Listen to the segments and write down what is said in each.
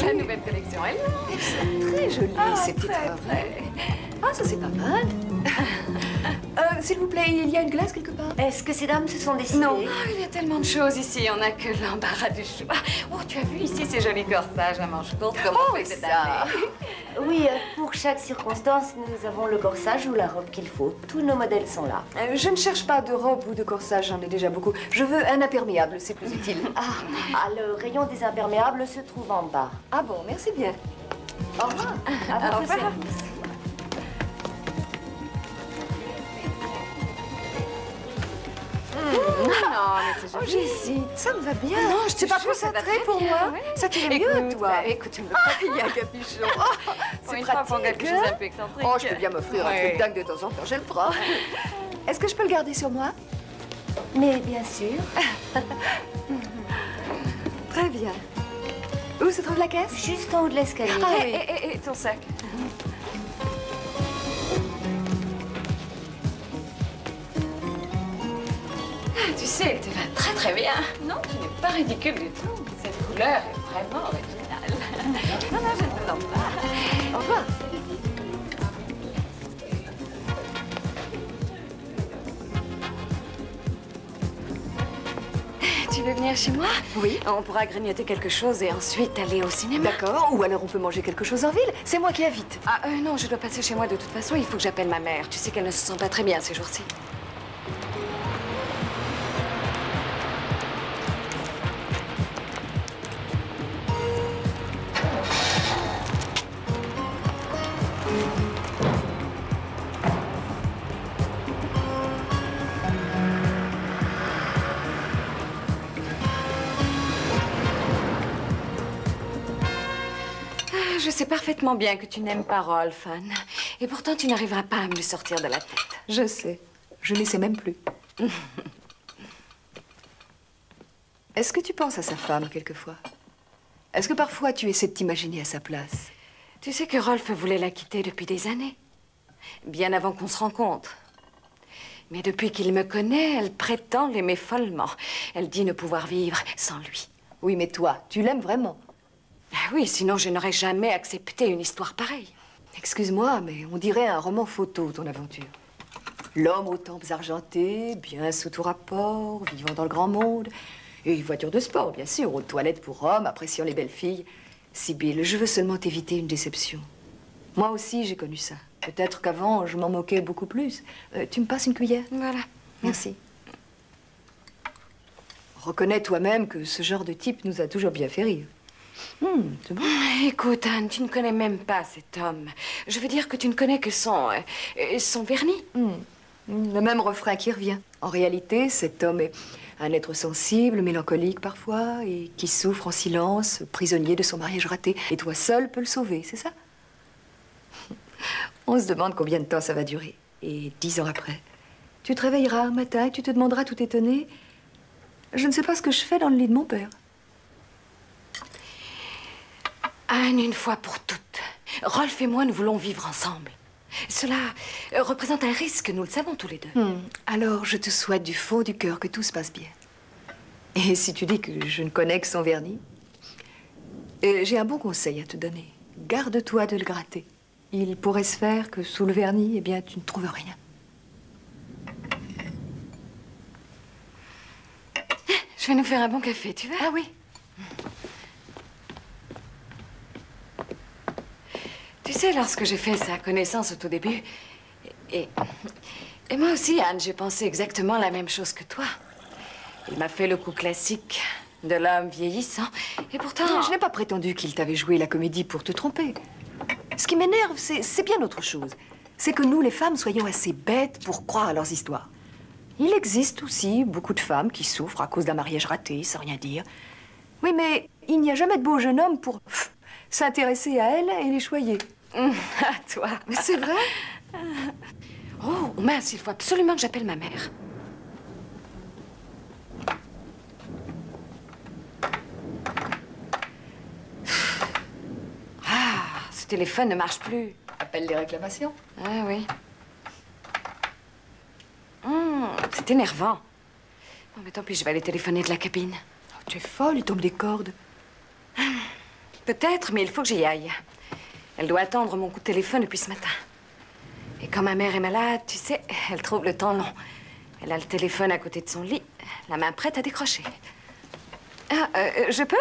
La nouvelle collection, elle. Elles sont très jolies, ces petites robes. Ah, ça c'est pas mal. S'il vous plaît, il y a une glace quelque part? Est-ce que ces dames se sont décidées? Non. Oh, il y a tellement de choses ici, on n'a que l'embarras du choix. Oh, tu as vu ici ces jolis corsages à manches courtes comme on fait cette année? Oui, pour chaque circonstance, nous avons le corsage ou la robe qu'il faut. Tous nos modèles sont là. Je ne cherche pas de robe ou de corsage, j'en ai déjà beaucoup. Je veux un imperméable, c'est plus utile. Le rayon des imperméables se trouve en bas. Ah bon, merci bien. Au revoir. À votre service. Non, mais c'est joli. Jessie, ça me va bien. Non, je te C'est pas jure, ça va concentré très pour bien, moi. ouais. Ça t'irait mieux, toi. Écoute, tu me Il y a un capuchon. Oh, c'est pratique. pour quelque chose un peu excentrique. Oh, je peux bien m'offrir un truc dingue de temps en temps, je le prends. Est-ce que je peux le garder sur moi? Mais bien sûr. Très bien. Où se trouve la caisse? Juste en haut de l'escalier. Ah oui. Et ton sac? Tu sais, elle te va très très bien. Non, tu n'es pas ridicule du tout. Cette couleur est vraiment originale. Non, je ne plaisante pas. Au revoir. Tu veux venir chez moi? Oui. On pourra grignoter quelque chose et ensuite aller au cinéma. D'accord, ou alors on peut manger quelque chose en ville. C'est moi qui invite. Ah, non, je dois passer chez moi de toute façon. Il faut que j'appelle ma mère. Tu sais qu'elle ne se sent pas très bien ces jours-ci. Je sais parfaitement bien que tu n'aimes pas Rolf, Anne. Et pourtant, tu n'arriveras pas à me le sortir de la tête. Je sais. Je ne sais même plus. Est-ce que tu penses à sa femme quelquefois? Est-ce que parfois tu essaies de t'imaginer à sa place? Tu sais que Rolf voulait la quitter depuis des années. Bien avant qu'on se rencontre. Mais depuis qu'il me connaît, elle prétend l'aimer follement. Elle dit ne pouvoir vivre sans lui. Oui, mais toi, tu l'aimes vraiment? Ah oui, sinon je n'aurais jamais accepté une histoire pareille. Excuse-moi, mais on dirait un roman photo, ton aventure. L'homme aux tempes argentées, bien sous tout rapport, vivant dans le grand monde. Et une voiture de sport, bien sûr, aux toilettes pour hommes, appréciant les belles filles. Sibylle, je veux seulement t'éviter une déception. Moi aussi, j'ai connu ça. Peut-être qu'avant, je m'en moquais beaucoup plus. Tu me passes une cuillère? Voilà. Merci. Reconnais toi-même que ce genre de type nous a toujours bien fait rire. C'est bon. Écoute, Anne, tu ne connais même pas cet homme. Je veux dire que tu ne connais que son vernis. Le même refrain qui revient. En réalité, cet homme est un être sensible, mélancolique parfois, et qui souffre en silence, prisonnier de son mariage raté. Et toi seul peux le sauver, c'est ça? On se demande combien de temps ça va durer. Et 10 ans après, tu te réveilleras un matin et tu te demanderas tout étonné, je ne sais pas ce que je fais dans le lit de mon père. Anne, une fois pour toutes, Rolf et moi, nous voulons vivre ensemble. Cela représente un risque, nous le savons tous les deux. Alors, je te souhaite du fond du cœur que tout se passe bien. Et si tu dis que je ne connais que son vernis, j'ai un bon conseil à te donner. Garde-toi de le gratter. Il pourrait se faire que sous le vernis, eh bien, tu ne trouves rien. Je vais nous faire un bon café, tu veux? Ah oui. Tu sais, lorsque j'ai fait sa connaissance au tout début, et moi aussi, Anne, j'ai pensé exactement la même chose que toi. Il m'a fait le coup classique de l'homme vieillissant, et pourtant... Je n'ai pas prétendu qu'il t'avait joué la comédie pour te tromper. Ce qui m'énerve, c'est bien autre chose. C'est que nous, les femmes, soyons assez bêtes pour croire à leurs histoires. Il existe aussi beaucoup de femmes qui souffrent à cause d'un mariage raté, sans rien dire. Oui, mais il n'y a jamais de beau jeune homme pour s'intéresser à elle et les choyer. À toi. Mais c'est vrai? Oh, mince, il faut absolument que j'appelle ma mère. Ah, ce téléphone ne marche plus. Appelle les réclamations. Ah oui. C'est énervant. Bon, mais tant pis, je vais aller téléphoner de la cabine. Oh, tu es folle, il tombe des cordes. Peut-être, mais il faut que j'y aille. Elle doit attendre mon coup de téléphone depuis ce matin. Et quand ma mère est malade, tu sais, elle trouve le temps long. Elle a le téléphone à côté de son lit, la main prête à décrocher. Ah, je peux?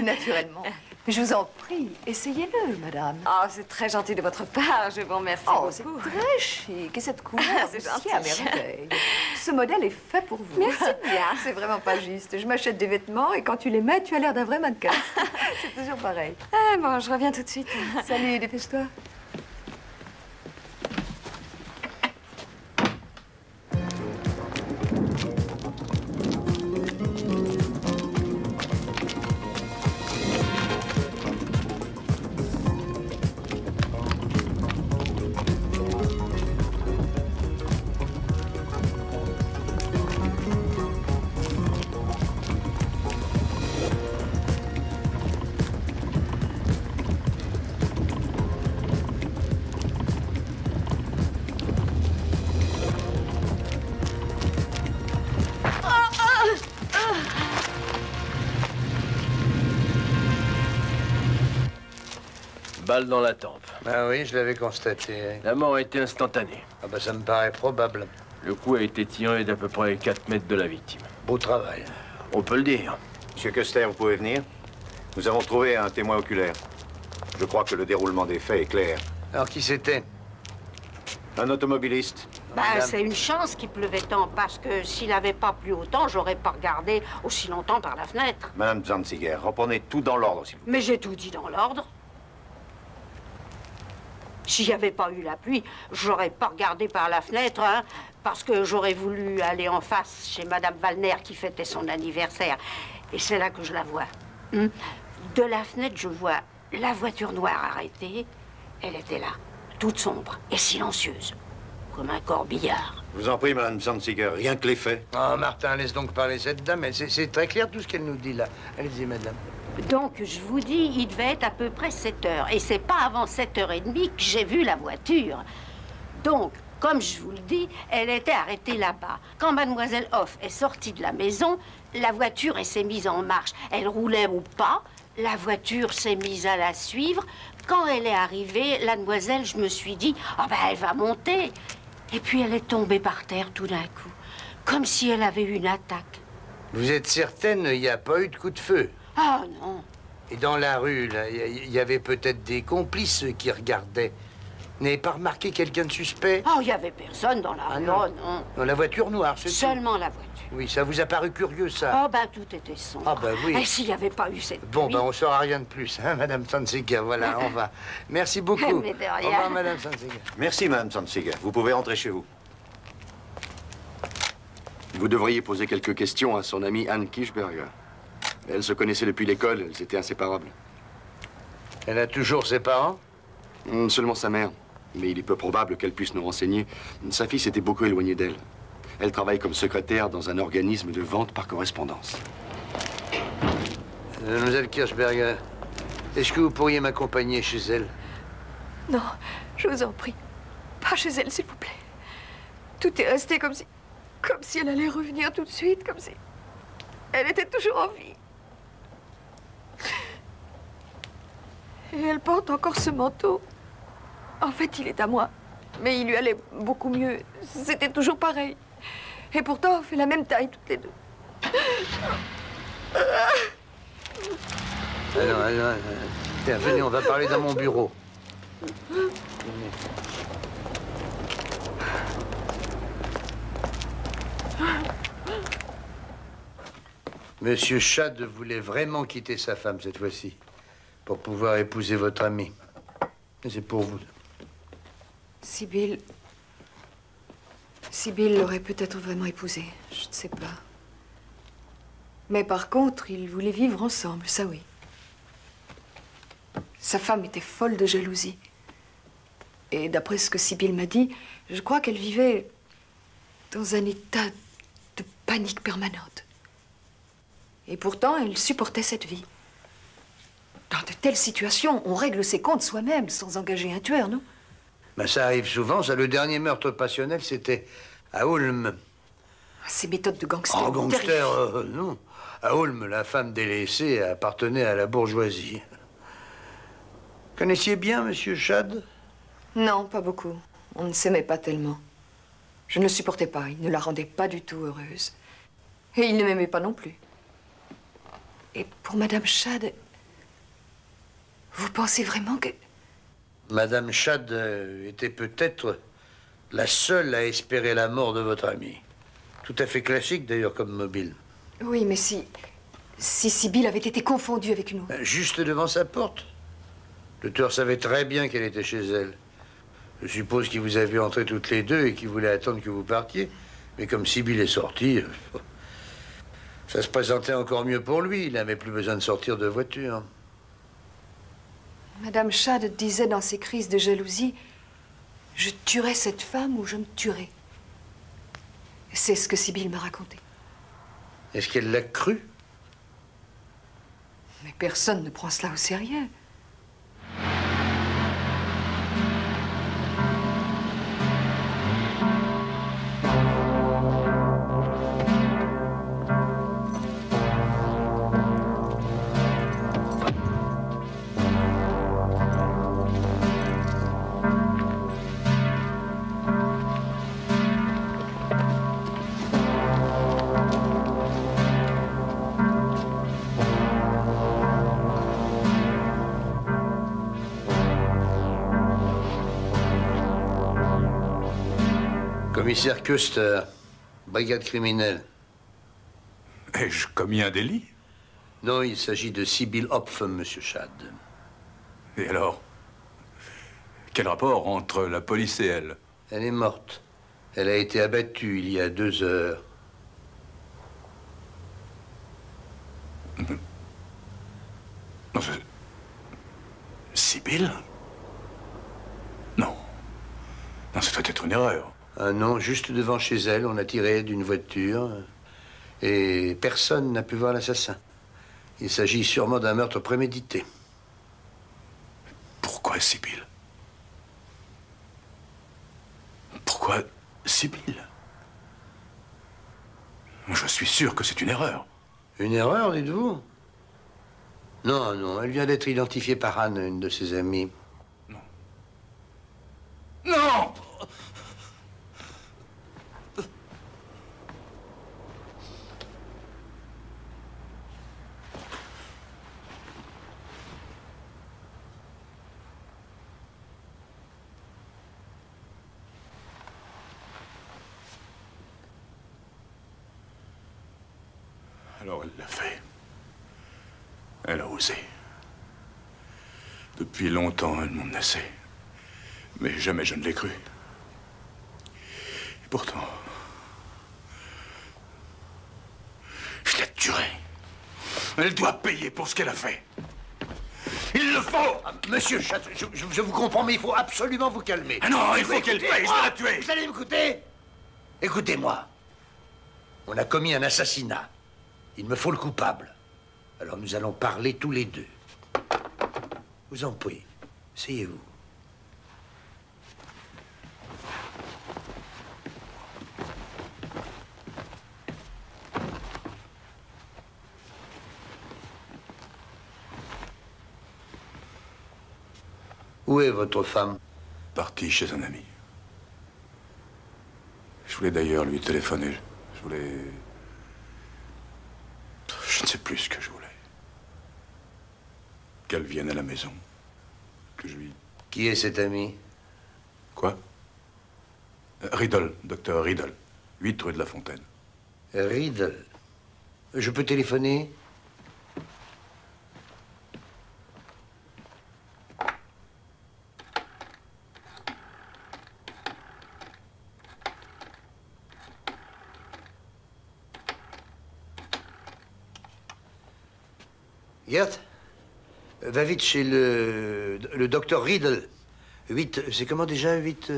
Naturellement. Je vous en prie, essayez-le, madame. Oh, c'est très gentil de votre part. Je vous remercie Oh, c'est beaucoup. très chic. Et cette couleur, C'est aussi gentil. à merveille. Ce modèle est fait pour vous. Merci bien. C'est vraiment pas juste. Je m'achète des vêtements et quand tu les mets, tu as l'air d'un vrai mannequin. C'est toujours pareil. Ah, bon, je reviens tout de suite. Salut, dépêche-toi. Balle dans la tempe. Ah oui, je l'avais constaté. La mort a été instantanée. Ah bah ça me paraît probable. Le coup a été tiré d'à peu près 4 mètres de la victime. Beau travail. On peut le dire. Monsieur Custer, vous pouvez venir? Nous avons trouvé un témoin oculaire. Je crois que le déroulement des faits est clair. Alors qui c'était? Un automobiliste. Bah, Madame. c'est une chance qu'il pleuvait tant, parce que s'il n'avait pas plu autant, j'aurais pas regardé aussi longtemps par la fenêtre. Madame Zanziger, reprenez tout dans l'ordre, s'il vous plaît. Mais j'ai tout dit dans l'ordre. S'il n'y avait pas eu la pluie, j'aurais pas regardé par la fenêtre, hein, parce que j'aurais voulu aller en face chez Madame Wallner qui fêtait son anniversaire. Et c'est là que je la vois. De la fenêtre, je vois la voiture noire arrêtée. Elle était là, toute sombre et silencieuse, comme un corbillard. Je vous en prie, Madame Zanziger, rien que les faits. Ah, Martin, laisse donc parler cette dame. C'est très clair tout ce qu'elle nous dit là. Allez-y, madame. Donc, je vous dis, il devait être à peu près 7 heures. Et c'est pas avant 7h30 que j'ai vu la voiture. Donc, comme je vous le dis, elle était arrêtée là-bas. Quand Mademoiselle Hoff est sortie de la maison, la voiture s'est mise en marche. Elle roulait ou pas, la voiture s'est mise à la suivre. Quand elle est arrivée, la demoiselle, je me suis dit, ah ben, elle va monter. Et puis, elle est tombée par terre tout d'un coup, comme si elle avait eu une attaque. Vous êtes certaine, il n'y a pas eu de coup de feu? Ah non. Et dans la rue, là, il y avait peut-être des complices qui regardaient. Vous n'avez pas remarqué quelqu'un de suspect? Oh, il n'y avait personne dans la rue. non. Oh, non. Dans la voiture noire, c'est tout. Seulement la voiture. Oui, ça vous a paru curieux, ça? Oh, ben, tout était sombre. Ah, ben oui. Et s'il n'y avait pas eu cette Bon, pluie... ben, on saura rien de plus, hein, Madame Zanziger. Voilà, on va. Merci beaucoup. Mais de rien. Au revoir, Madame Zanziger. Merci, Madame Zanziger. Vous pouvez rentrer chez vous. Vous devriez poser quelques questions à son amie Anne Kirchberger. Elles se connaissaient depuis l'école, elles étaient inséparables. Elle a toujours ses parents? Seulement sa mère. Mais il est peu probable qu'elle puisse nous renseigner. Sa fille s'était beaucoup éloignée d'elle. Elle travaille comme secrétaire dans un organisme de vente par correspondance. Mademoiselle Kirchberger, est-ce que vous pourriez m'accompagner chez elle? Non, je vous en prie. Pas chez elle, s'il vous plaît. Tout est resté comme si elle allait revenir tout de suite, comme si elle était toujours en vie. Et elle porte encore ce manteau. En fait, il est à moi. Mais il lui allait beaucoup mieux. C'était toujours pareil. Et pourtant, on fait la même taille toutes les deux. Alors. Tiens, venez, on va parler dans mon bureau. Monsieur Chad voulait vraiment quitter sa femme cette fois-ci pour pouvoir épouser votre ami. Et c'est pour vous. Sibylle l'aurait peut-être vraiment épousé. Je ne sais pas. Mais par contre, ils voulaient vivre ensemble, ça oui. Sa femme était folle de jalousie. Et d'après ce que Sibylle m'a dit, je crois qu'elle vivait dans un état de panique permanente. Et pourtant, elle supportait cette vie. Dans de telles situations, on règle ses comptes soi-même, sans engager un tueur, non? Ben, ça arrive souvent. Ça, le dernier meurtre passionnel, c'était à Ulm. Ces méthodes de gangster. En gangster, non. À Ulm, la femme délaissée appartenait à la bourgeoisie. Connaissiez bien Monsieur Chad? Non, pas beaucoup. On ne s'aimait pas tellement. Je ne le supportais pas. Il ne la rendait pas du tout heureuse. Et il ne m'aimait pas non plus. Et pour Madame Chad, vous pensez vraiment que... Madame Chad était peut-être la seule à espérer la mort de votre ami. Tout à fait classique, d'ailleurs, comme mobile. Oui, mais si Sibylle avait été confondue avec une autre... Juste devant sa porte. Le tueur savait très bien qu'elle était chez elle. Je suppose qu'il vous a vu entrer toutes les deux et qu'il voulait attendre que vous partiez. Mais comme Sibylle est sortie, ça se présentait encore mieux pour lui. Il n'avait plus besoin de sortir de voiture. Madame Chad disait dans ses crises de jalousie, « Je tuerai cette femme ou je me tuerai. » C'est ce que Sibylle m'a raconté. Est-ce qu'elle l'a cru? Mais personne ne prend cela au sérieux. Commissaire Custer, brigade criminelle. Ai-je commis un délit? Non, il s'agit de Sibylle Hopf, Monsieur Chad. Et alors? Quel rapport entre la police et elle? Elle est morte. Elle a été abattue il y a 2 heures. Non, Sibylle? Non. Non, ça doit être une erreur. Ah non, juste devant chez elle, on a tiré d'une voiture et personne n'a pu voir l'assassin. Il s'agit sûrement d'un meurtre prémédité. Pourquoi Sibylle? Pourquoi Sibylle? Je suis sûr que c'est une erreur. Une erreur, dites-vous? Non, non, elle vient d'être identifiée par Anne, une de ses amies. Non. Non! Alors elle l'a fait. Elle a osé. Depuis longtemps, elle m'en menaçait. Mais jamais je ne l'ai cru. Et pourtant, je la tuerai. Elle doit payer pour ce qu'elle a fait. Il le faut! Monsieur Chad, je vous comprends, mais il faut absolument vous calmer. Ah non, il faut qu'elle paye, je vais la tuer! Vous allez m'écouter? Écoutez-moi. On a commis un assassinat. Il me faut le coupable. Alors nous allons parler tous les deux. Vous en prie, asseyez-vous. Où est votre femme? Partie chez un ami. Je voulais d'ailleurs lui téléphoner. Je voulais... Je ne sais plus ce que je voulais. Qu'elle vienne à la maison. Que je lui... Qui est cet ami? Quoi? Riddle, docteur Riddle. 8 rue de la Fontaine. Riddle. Je peux téléphoner? Gert, va vite chez le docteur Riddle. 8, c'est comment déjà 8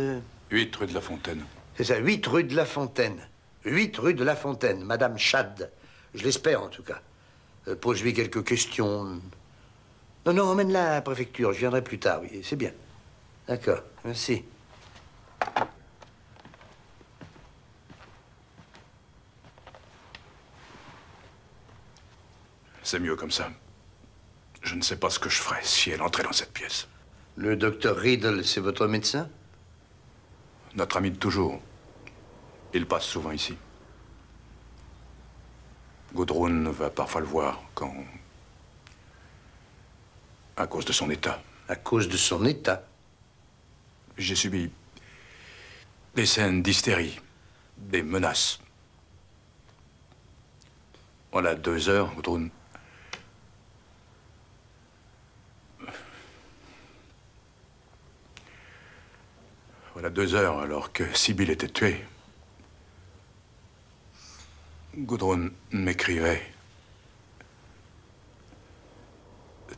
8 rue de la Fontaine. C'est ça, 8 rue de la Fontaine. 8 rue de la Fontaine, Madame Chad. Je l'espère, en tout cas. Pose-lui quelques questions. Non, non, emmène-la à la préfecture. Je viendrai plus tard, oui, c'est bien. D'accord, merci. C'est mieux comme ça. Je ne sais pas ce que je ferais si elle entrait dans cette pièce. Le docteur Riddle, c'est votre médecin? Notre ami de toujours. Il passe souvent ici. Gudrun va parfois le voir quand... à cause de son état. À cause de son état? J'ai subi des scènes d'hystérie, des menaces. Voilà 2 heures, Gudrun. Voilà 2 heures alors que Sibylle était tuée. Gudrun m'écrivait.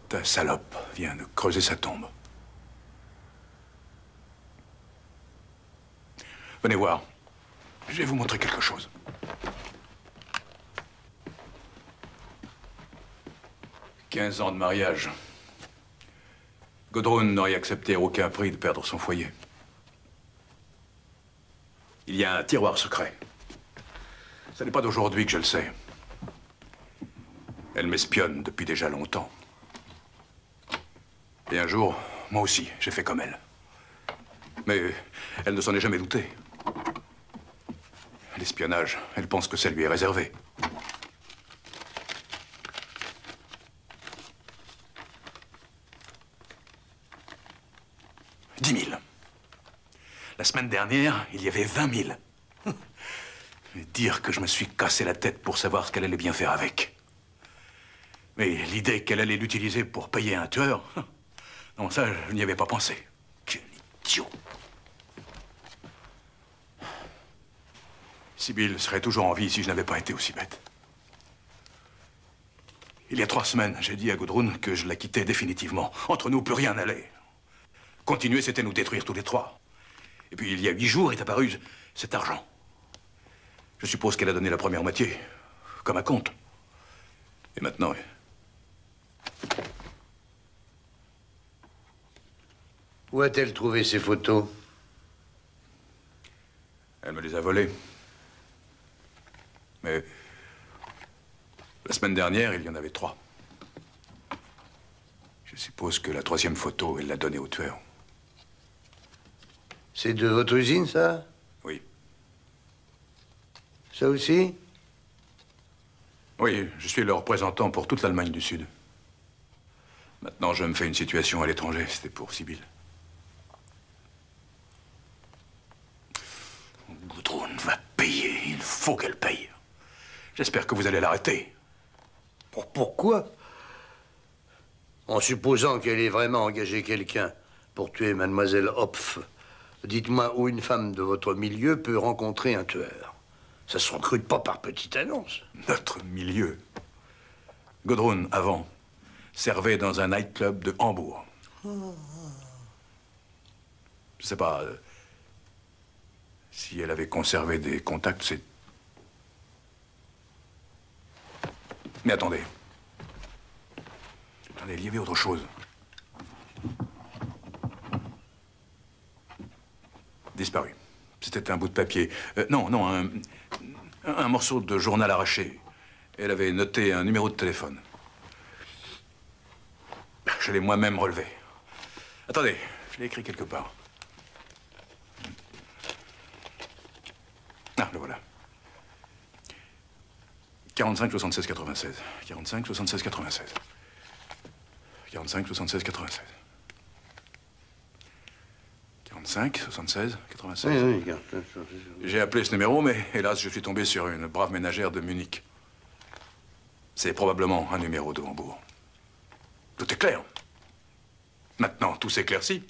Ta salope vient de creuser sa tombe. Venez voir. Je vais vous montrer quelque chose. « 15 ans de mariage. Gudrun n'aurait accepté à aucun prix de perdre son foyer. Il y a un tiroir secret. Ce n'est pas d'aujourd'hui que je le sais. Elle m'espionne depuis déjà longtemps. Et un jour, moi aussi, j'ai fait comme elle. Mais elle ne s'en est jamais doutée. L'espionnage, elle pense que ça lui est réservé. « 10 000. La semaine dernière, il y avait 20 000. Et dire que je me suis cassé la tête pour savoir ce qu'elle allait bien faire avec. Mais l'idée qu'elle allait l'utiliser pour payer un tueur, non, ça, je n'y avais pas pensé. Quel idiot. Sibylle serait toujours en vie si je n'avais pas été aussi bête. Il y a 3 semaines, j'ai dit à Gudrun que je la quittais définitivement. Entre nous, plus rien n'allait. Continuer, c'était nous détruire tous les 3. Et puis, il y a 8 jours, est apparu cet argent. Je suppose qu'elle a donné la première moitié, comme un compte. Et maintenant... Où a-t-elle trouvé ces photos? Elle me les a volées. Mais... la semaine dernière, il y en avait 3. Je suppose que la 3e photo, elle l'a donnée au tueur. C'est de votre usine, ça? Oui. Ça aussi? Oui, je suis le représentant pour toute l'Allemagne du Sud. Maintenant, je me fais une situation à l'étranger. C'était pour Sibylle. Gudrun va payer. Il faut qu'elle paye. J'espère que vous allez l'arrêter. Pourquoi? En supposant qu'elle ait vraiment engagé quelqu'un pour tuer Mademoiselle Hopf, dites-moi où une femme de votre milieu peut rencontrer un tueur. Ça se recrute pas par petite annonce. Notre milieu. Gudrun, avant, servait dans un nightclub de Hambourg. Je sais pas... si elle avait conservé des contacts, c'est... Mais attendez. Attendez, il y avait autre chose. Disparu. C'était un bout de papier. Non, un morceau de journal arraché. Elle avait noté un numéro de téléphone. Je l'ai moi-même relevé. Attendez, je l'ai écrit quelque part. Ah, le voilà. 45 76 96. 45 76 96. 45 76 96. 45 76 96. Oui. J'ai appelé ce numéro, mais hélas, je suis tombé sur une brave ménagère de Munich. C'est probablement un numéro de Hambourg. Tout est clair. Maintenant, tout s'éclaircit.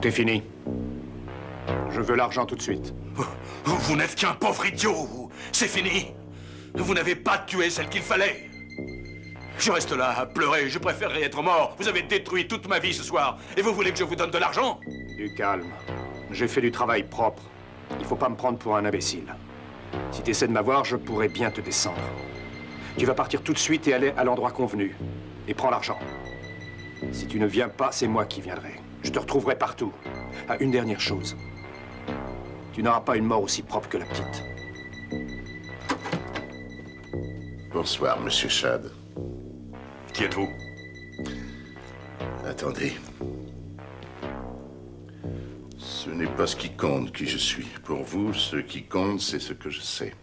Tout est fini. Je veux l'argent tout de suite. Vous n'êtes qu'un pauvre idiot. C'est fini. Vous n'avez pas tué celle qu'il fallait. Je reste là à pleurer. Je préférerais être mort. Vous avez détruit toute ma vie ce soir. Et vous voulez que je vous donne de l'argent? Du calme. J'ai fait du travail propre. Il faut pas me prendre pour un imbécile. Si tu essaies de m'avoir, je pourrais bien te descendre. Tu vas partir tout de suite et aller à l'endroit convenu. Et prends l'argent. Si tu ne viens pas, c'est moi qui viendrai. Je te retrouverai partout. Ah, une dernière chose. Tu n'auras pas une mort aussi propre que la petite. Bonsoir, Monsieur Chad. Qui êtes-vous? Attendez. Ce n'est pas ce qui compte qui je suis. Pour vous, ce qui compte, c'est ce que je sais.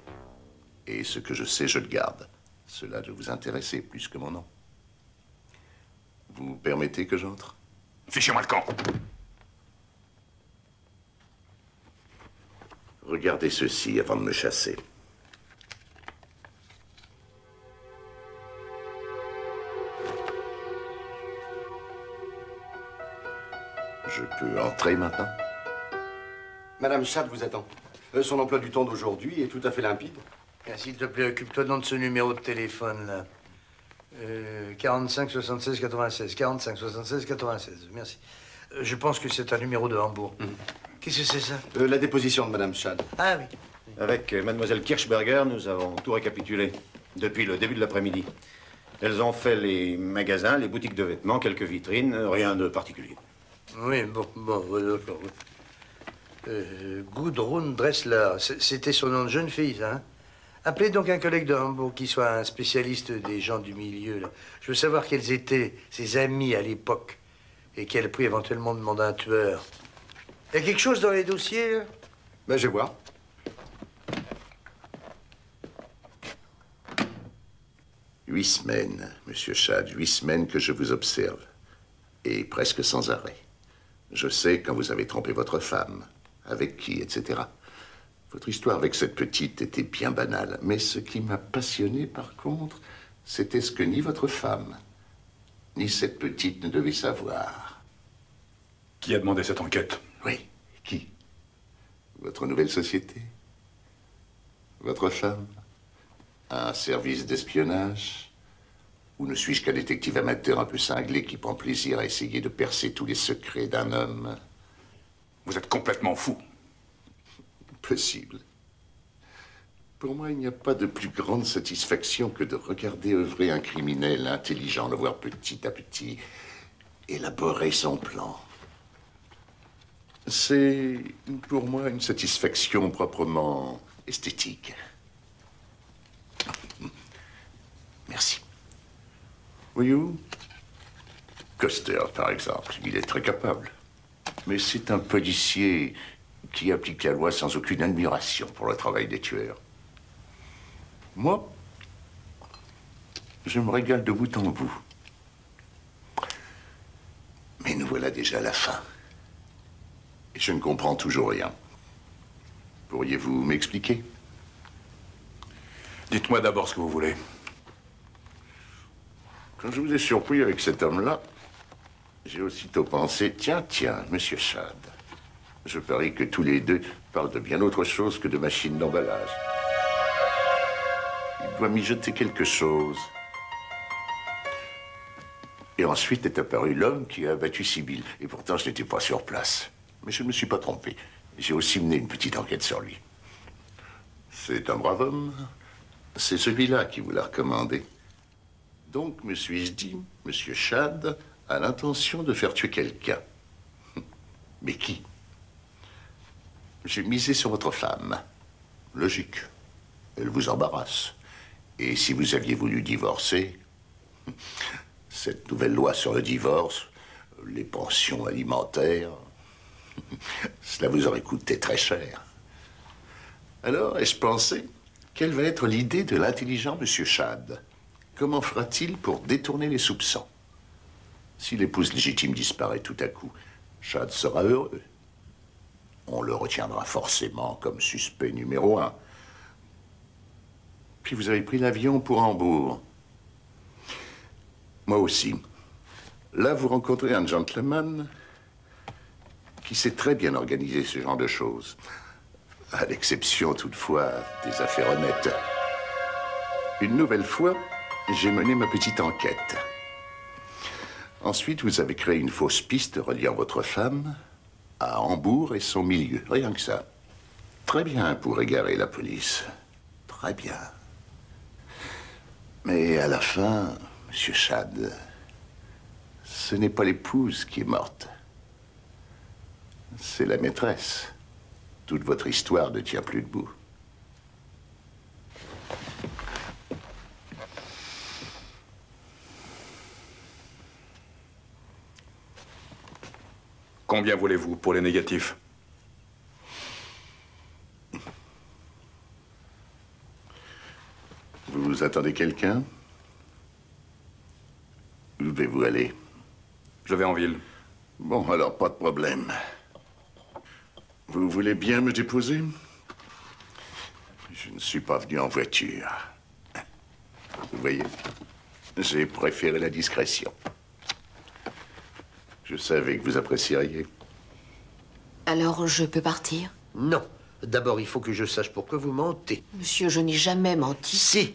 Et ce que je sais, je le garde. Cela doit vous intéresser plus que mon nom. Vous permettez que j'entre? Fichez-moi le camp. Regardez ceci avant de me chasser. Je peux entrer maintenant? Madame Chad vous attend. Son emploi du temps d'aujourd'hui est tout à fait limpide. S'il te plaît, occupe-toi donc de ce numéro de téléphone, là. 45 76 96. 45 76 96. Merci. Je pense que c'est un numéro de Hambourg. Qu'est-ce que c'est, ça? La déposition de Madame Chad. Ah oui. Avec mademoiselle Kirchberger, nous avons tout récapitulé depuis le début de l'après-midi. Elles ont fait les magasins, les boutiques de vêtements, quelques vitrines, rien de particulier. Oui, bon, ouais, d'accord. Gudrun Dressler, c'était son nom de jeune fille, ça, hein? Appelez donc un collègue de Hambourg qui soit un spécialiste des gens du milieu, là. Je veux savoir quels étaient ses amis à l'époque et quel prix éventuellement demande un tueur. Il y a quelque chose dans les dossiers, là? Ben, je vais voir. Huit semaines, Monsieur Chad, 8 semaines que je vous observe. Et presque sans arrêt. Je sais quand vous avez trompé votre femme, avec qui, etc. Votre histoire avec cette petite était bien banale. Mais ce qui m'a passionné, par contre, c'était ce que ni votre femme, ni cette petite ne devaient savoir. Qui a demandé cette enquête? Oui, qui? Votre nouvelle société? Votre femme? Un service d'espionnage? Ou ne suis-je qu'un détective amateur un peu cinglé qui prend plaisir à essayer de percer tous les secrets d'un homme? Vous êtes complètement fou. Possible. Pour moi, il n'y a pas de plus grande satisfaction que de regarder œuvrer un criminel intelligent, le voir petit à petit élaborer son plan. C'est pour moi une satisfaction proprement esthétique. Merci. Voyez-vous, Coster, par exemple, il est très capable. Mais c'est un policier qui applique la loi sans aucune admiration pour le travail des tueurs. Moi, je me régale de bout en bout. Mais nous voilà déjà à la fin. Et je ne comprends toujours rien. Pourriez-vous m'expliquer? Dites-moi d'abord ce que vous voulez. Quand je vous ai surpris avec cet homme-là, j'ai aussitôt pensé, tiens, Monsieur Chad, je parie que tous les deux parlent de bien autre chose que de machines d'emballage. Il doit mijoter quelque chose. Et ensuite est apparu l'homme qui a abattu Sibylle. Et pourtant, je n'étais pas sur place. Mais je ne me suis pas trompé. J'ai aussi mené une petite enquête sur lui. C'est un brave homme. C'est celui-là qui vous l'a recommandé. Donc, me suis-je dit, Monsieur Chad a l'intention de faire tuer quelqu'un. Mais qui? J'ai misé sur votre femme. Logique. Elle vous embarrasse. Et si vous aviez voulu divorcer, cette nouvelle loi sur le divorce, les pensions alimentaires, cela vous aurait coûté très cher. Alors, ai-je pensé, quelle va être l'idée de l'intelligent Monsieur Chad? Comment fera-t-il pour détourner les soupçons? Si l'épouse légitime disparaît tout à coup, Chad sera heureux. On le retiendra forcément comme suspect numéro 1. Puis vous avez pris l'avion pour Hambourg. Moi aussi. Là, vous rencontrez un gentleman qui sait très bien organiser ce genre de choses. À l'exception, toutefois, des affaires honnêtes. Une nouvelle fois, j'ai mené ma petite enquête. Ensuite, vous avez créé une fausse piste reliant votre femme à Hambourg et son milieu. Rien que ça. Très bien pour égarer la police. Très bien. Mais à la fin, Monsieur Chad, ce n'est pas l'épouse qui est morte. C'est la maîtresse. Toute votre histoire ne tient plus debout. Combien voulez-vous pour les négatifs? Vous attendez quelqu'un? Où devez-vous aller? Je vais en ville. Bon, alors pas de problème. Vous voulez bien me déposer? Je ne suis pas venu en voiture. Vous voyez, j'ai préféré la discrétion. Je savais que vous apprécieriez. Alors, je peux partir? Non. D'abord, il faut que je sache pourquoi vous mentez. Monsieur, je n'ai jamais menti. Si.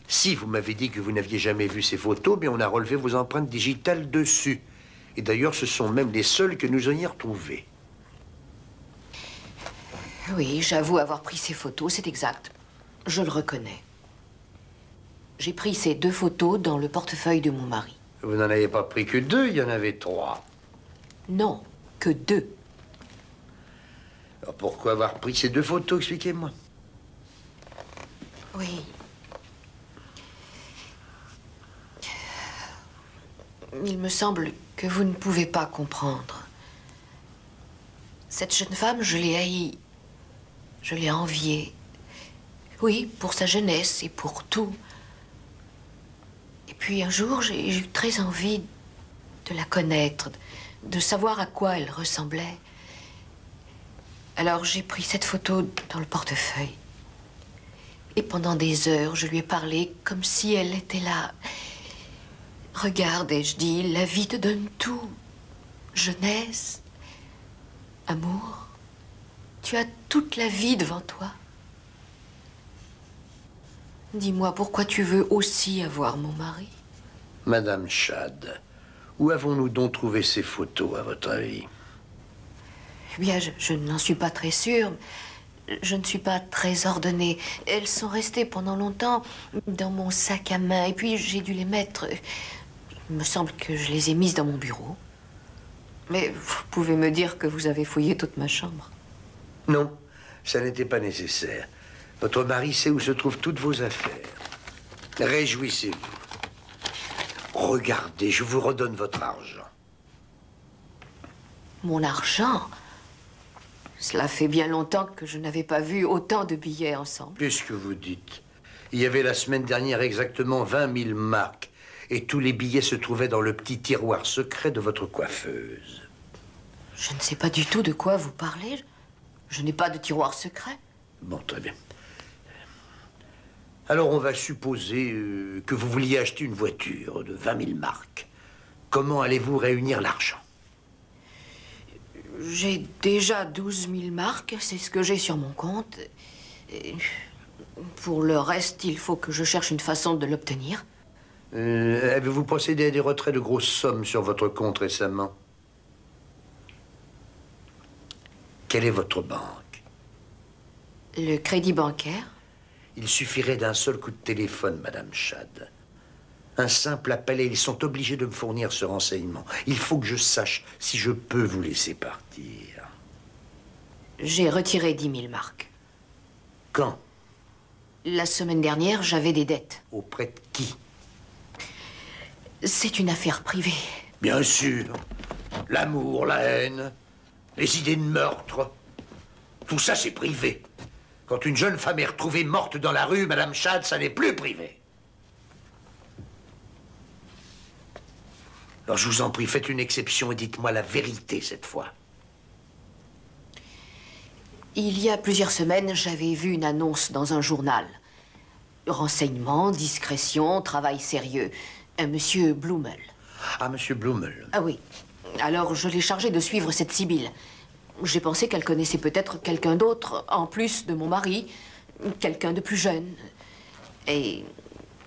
Si, vous m'avez dit que vous n'aviez jamais vu ces photos, mais on a relevé vos empreintes digitales dessus. Et d'ailleurs, ce sont même les seules que nous ayons retrouvées. Oui, j'avoue avoir pris ces photos, c'est exact. Je le reconnais. J'ai pris ces 2 photos dans le portefeuille de mon mari. Vous n'en avez pas pris que 2, il y en avait 3. Non, que 2. Alors pourquoi avoir pris ces 2 photos, expliquez-moi. Oui. Il me semble que vous ne pouvez pas comprendre. Cette jeune femme, je l'ai haïe. Je l'ai enviée. Oui, pour sa jeunesse et pour tout. Et puis un jour, j'ai eu très envie de la connaître, de savoir à quoi elle ressemblait. Alors j'ai pris cette photo dans le portefeuille. Et pendant des heures, je lui ai parlé comme si elle était là. Regarde, ai-je dit, la vie te donne tout. Jeunesse, amour. Tu as toute la vie devant toi. Dis-moi, pourquoi tu veux aussi avoir mon mari? Madame Chad, où avons-nous donc trouvé ces photos, à votre avis? Eh bien, je n'en suis pas très sûre. Je ne suis pas très ordonnée. Elles sont restées pendant longtemps dans mon sac à main. Et puis, j'ai dû les mettre... Il me semble que je les ai mises dans mon bureau. Mais vous pouvez me dire que vous avez fouillé toute ma chambre. Non, ça n'était pas nécessaire. Votre mari sait où se trouvent toutes vos affaires. Réjouissez-vous. Regardez, je vous redonne votre argent. Mon argent? Cela fait bien longtemps que je n'avais pas vu autant de billets ensemble. Puisque vous dites. Il y avait la semaine dernière exactement 20 000 marks. Et tous les billets se trouvaient dans le petit tiroir secret de votre coiffeuse. Je ne sais pas du tout de quoi vous parlez. Je n'ai pas de tiroir secret. Bon, très bien. Alors, on va supposer que vous vouliez acheter une voiture de 20 000 marks. Comment allez-vous réunir l'argent? J'ai déjà 12 000 marks, c'est ce que j'ai sur mon compte. Et pour le reste, il faut que je cherche une façon de l'obtenir. Avez-vous procédé à des retraits de grosses sommes sur votre compte récemment? Quelle est votre banque? Le crédit bancaire? Il suffirait d'un seul coup de téléphone, Madame Chad. Un simple appel et ils sont obligés de me fournir ce renseignement. Il faut que je sache si je peux vous laisser partir. J'ai retiré 10 000 marks. Quand? La semaine dernière, j'avais des dettes. Auprès de qui? C'est une affaire privée. Bien sûr. L'amour, la haine, les idées de meurtre. Tout ça, c'est privé. Quand une jeune femme est retrouvée morte dans la rue, Madame Chad, ça n'est plus privé. Alors, je vous en prie, faites une exception et dites-moi la vérité cette fois. Il y a plusieurs semaines, j'avais vu une annonce dans un journal. Renseignements, discrétion, travail sérieux. Un monsieur Blumel. Ah, monsieur Blumel. Ah oui. Alors, je l'ai chargé de suivre cette Sibylle. J'ai pensé qu'elle connaissait peut-être quelqu'un d'autre, en plus de mon mari, quelqu'un de plus jeune. Et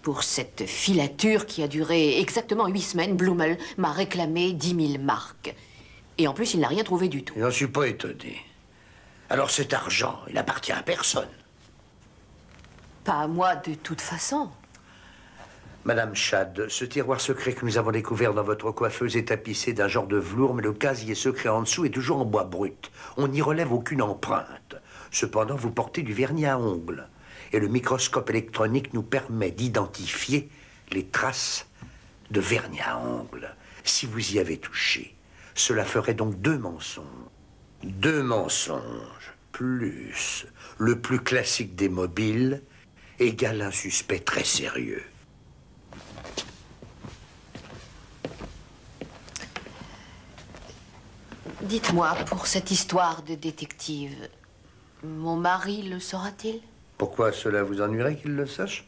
pour cette filature qui a duré exactement 8 semaines, Blumel m'a réclamé 10 000 marks. Et en plus, il n'a rien trouvé du tout. Je n'en suis pas étonné. Alors cet argent, il appartient à personne. Pas à moi de toute façon. Madame Chad, ce tiroir secret que nous avons découvert dans votre coiffeuse est tapissé d'un genre de velours, mais le casier secret en dessous est toujours en bois brut. On n'y relève aucune empreinte. Cependant, vous portez du vernis à ongles. Et le microscope électronique nous permet d'identifier les traces de vernis à ongles. Si vous y avez touché, cela ferait donc 2 mensonges. 2 mensonges, plus le plus classique des mobiles, égale un suspect très sérieux. Dites-moi, pour cette histoire de détective, mon mari le saura-t-il? Pourquoi cela vous ennuierait qu'il le sache?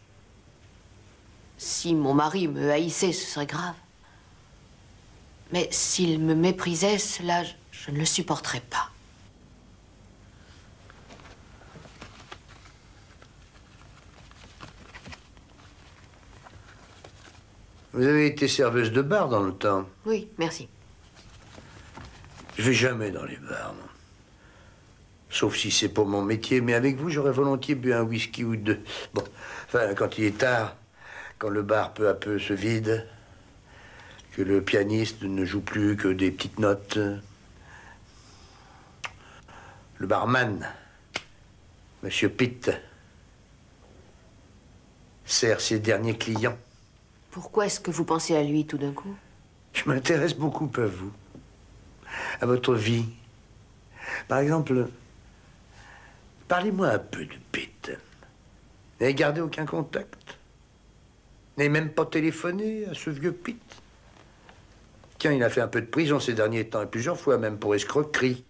Si mon mari me haïssait, ce serait grave. Mais s'il me méprisait, cela, je ne le supporterais pas. Vous avez été serveuse de bar dans le temps? Oui, merci. Je vais jamais dans les bars, moi. Sauf si c'est pour mon métier, mais avec vous, j'aurais volontiers bu un whisky ou 2. Bon, enfin, quand il est tard, quand le bar peu à peu se vide, que le pianiste ne joue plus que des petites notes, le barman, Monsieur Pitt, sert ses derniers clients. Pourquoi est-ce que vous pensez à lui tout d'un coup? Je m'intéresse beaucoup à vous, à votre vie. Par exemple, parlez-moi un peu de Pitt. Vous n'avez gardé aucun contact? Vous n'avez même pas téléphoné à ce vieux Pitt? Tiens, il a fait un peu de prison ces derniers temps, et plusieurs fois même pour escroquerie,